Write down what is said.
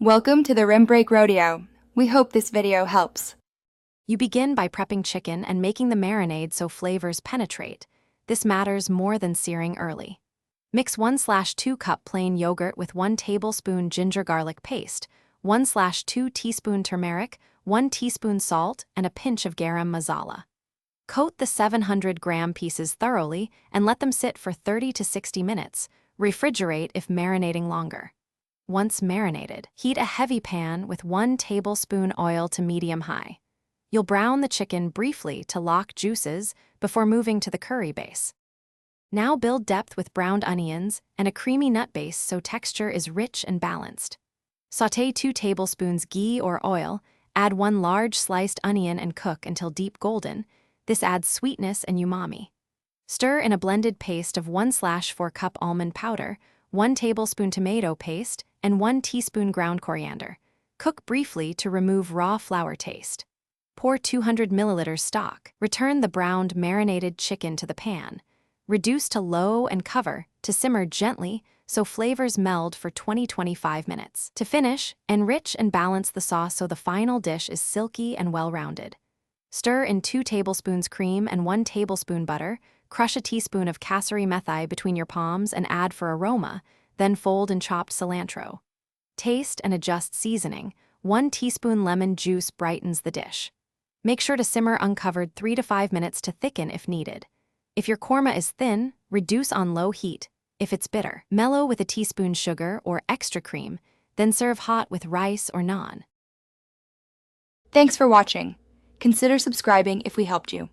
Welcome to the Rim Break Rodeo. We hope this video helps. You begin by prepping chicken and making the marinade so flavors penetrate. This matters more than searing early. Mix 1/2 cup plain yogurt with 1 tablespoon ginger garlic paste, 1/2 teaspoon turmeric, 1 teaspoon salt, and a pinch of garam masala. Coat the 700-gram pieces thoroughly and let them sit for 30 to 60 minutes. Refrigerate if marinating longer. Once marinated, heat a heavy pan with 1 tablespoon oil to medium-high. You'll brown the chicken briefly to lock juices before moving to the curry base. Now build depth with browned onions and a creamy nut base so texture is rich and balanced. Sauté 2 tablespoons ghee or oil, add 1 large sliced onion and cook until deep golden. This adds sweetness and umami. Stir in a blended paste of 1/4 cup almond powder, 1 tablespoon tomato paste, and 1 teaspoon ground coriander. Cook briefly to remove raw flour taste. Pour 200 milliliters stock. Return the browned marinated chicken to the pan. Reduce to low and cover to simmer gently so flavors meld for 20-25 minutes. To finish, enrich and balance the sauce so the final dish is silky and well-rounded. Stir in 2 tablespoons cream and 1 tablespoon butter. Crush a teaspoon of casserie methi between your palms and add for aroma, then fold in chopped cilantro. Taste and adjust seasoning. 1 teaspoon lemon juice brightens the dish. Make sure to simmer uncovered 3 to 5 minutes to thicken if needed. If your korma is thin, reduce on low heat. If it's bitter, mellow with a teaspoon sugar or extra cream, then serve hot with rice or naan. Thanks for watching. Consider subscribing if we helped you.